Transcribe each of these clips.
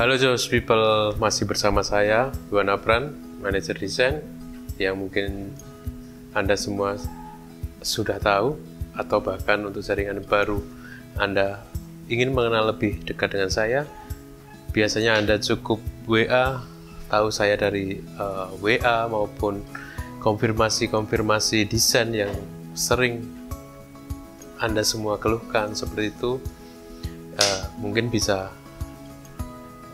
Halo Josh People, masih bersama saya, Iwan Abran, manajer desain, yang mungkin Anda semua sudah tahu, atau bahkan untuk jaringan baru Anda ingin mengenal lebih dekat dengan saya. Biasanya Anda cukup WA, tahu saya dari WA maupun konfirmasi desain yang sering Anda semua keluhkan seperti itu. Mungkin bisa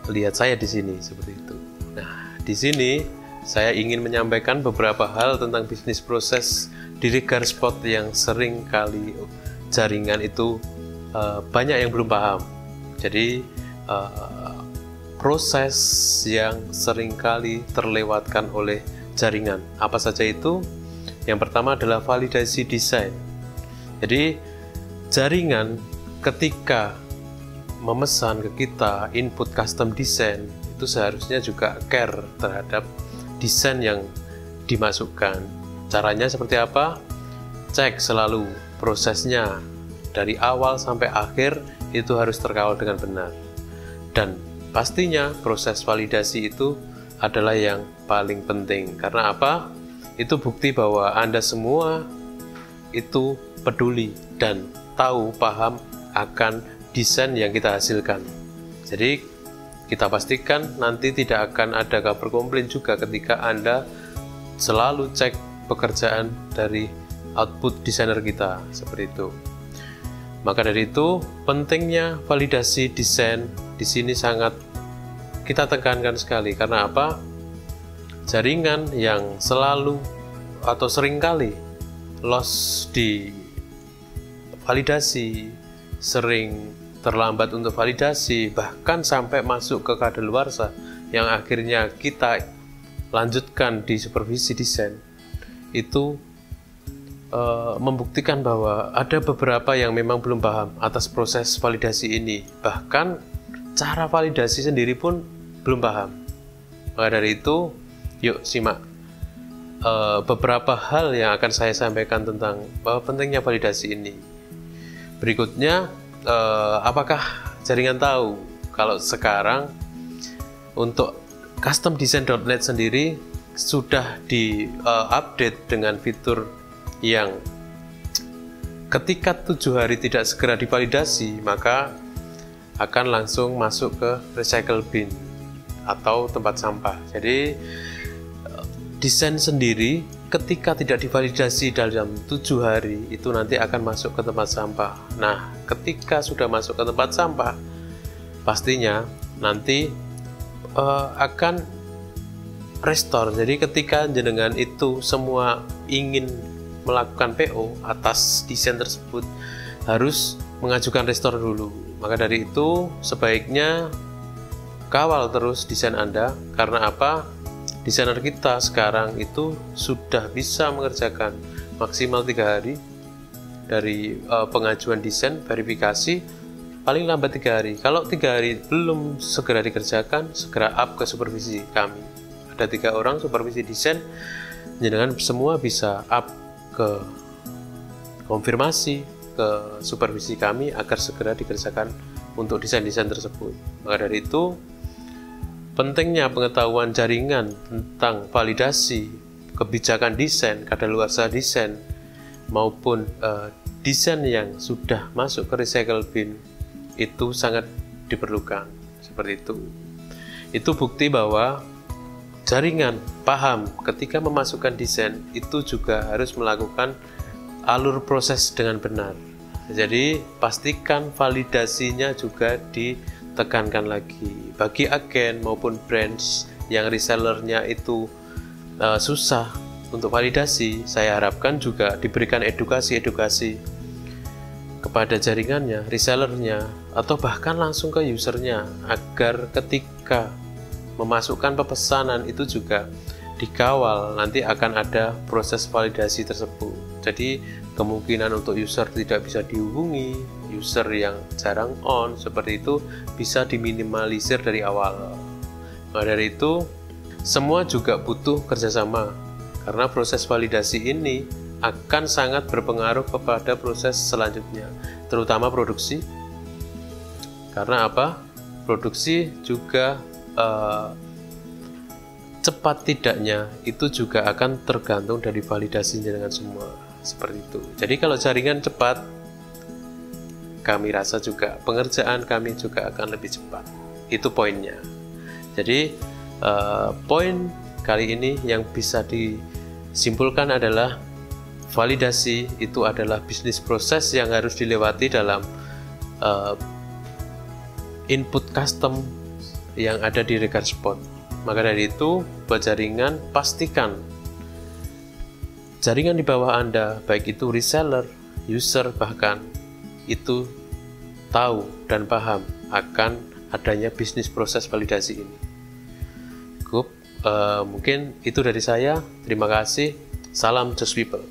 lihat saya di sini seperti itu. Nah, di sini saya ingin menyampaikan beberapa hal tentang bisnis proses di regard spot yang sering kali jaringan itu banyak yang belum paham. Jadi proses yang sering kali terlewatkan oleh jaringan. Apa saja itu? Yang pertama adalah validasi desain. Jadi jaringan ketika memesan ke kita input custom design itu seharusnya juga care terhadap desain yang dimasukkan. Caranya seperti apa? Cek selalu prosesnya dari awal sampai akhir itu harus terkawal dengan benar. Dan pastinya proses validasi itu adalah yang paling penting. Karena apa? Itu bukti bahwa Anda semua itu peduli dan tahu, paham akan desain yang kita hasilkan. Jadi kita pastikan nanti tidak akan ada kabar komplain juga ketika Anda selalu cek pekerjaan dari output desainer kita seperti itu. Maka dari itu pentingnya validasi desain di sini sangat kita tekankan sekali. Karena apa? Jaringan yang selalu atau seringkali loss di validasi, sering terlambat untuk validasi, bahkan sampai masuk ke kadaluarsa yang akhirnya kita lanjutkan di supervisi desain, itu membuktikan bahwa ada beberapa yang memang belum paham atas proses validasi ini, bahkan cara validasi sendiri pun belum paham. Maka dari itu, yuk simak beberapa hal yang akan saya sampaikan tentang bahwa pentingnya validasi ini. Berikutnya, apakah jaringan tahu kalau sekarang untuk customdesign.net sendiri sudah di-update dengan fitur yang ketika 7 hari tidak segera divalidasi maka akan langsung masuk ke recycle bin atau tempat sampah. Jadi desain sendiri ketika tidak divalidasi dalam 7 hari itu nanti akan masuk ke tempat sampah. Nah, ketika sudah masuk ke tempat sampah, pastinya nanti akan restore. Jadi ketika jenengan itu semua ingin melakukan PO atas desain tersebut, harus mengajukan restore dulu. Maka dari itu sebaiknya kawal terus desain Anda. Karena apa? Desainer kita sekarang itu sudah bisa mengerjakan maksimal 3 hari dari pengajuan desain, verifikasi, paling lambat 3 hari. Kalau 3 hari belum segera dikerjakan, segera up ke supervisi kami. Ada 3 orang supervisi desain, dengan semua bisa up ke konfirmasi, ke supervisi kami agar segera dikerjakan untuk desain-desain tersebut. Maka dari itu, pentingnya pengetahuan jaringan tentang validasi, kebijakan desain, kadaluarsa desain, maupun desain yang sudah masuk ke recycle bin itu sangat diperlukan. Seperti itu. Itu bukti bahwa jaringan paham ketika memasukkan desain itu juga harus melakukan alur proses dengan benar. Jadi pastikan validasinya juga ditekankan lagi. Bagi agen maupun brands yang resellernya itu susah untuk validasi, saya harapkan juga diberikan edukasi kepada jaringannya, resellernya, atau bahkan langsung ke usernya, agar ketika memasukkan pemesanan itu juga dikawal, nanti akan ada proses validasi tersebut. Jadi kemungkinan untuk user tidak bisa dihubungi, user yang jarang on, seperti itu bisa diminimalisir dari awal. Maka dari itu, semua juga butuh kerjasama, karena proses validasi ini akan sangat berpengaruh kepada proses selanjutnya, terutama produksi. Karena apa? produksi juga cepat tidaknya itu juga akan tergantung dari validasinya dengan semua, seperti itu. Jadi kalau jaringan cepat, kami rasa juga pengerjaan kami juga akan lebih cepat. Itu poinnya. Jadi poin kali ini yang bisa disimpulkan adalah validasi itu adalah bisnis proses yang harus dilewati dalam input custom yang ada di Regarspot. Maka dari itu, buat jaringan, pastikan jaringan di bawah Anda, baik itu reseller, user, bahkan itu tahu dan paham akan adanya bisnis proses validasi ini. Cukup, mungkin itu dari saya. Terima kasih. Salam Just People.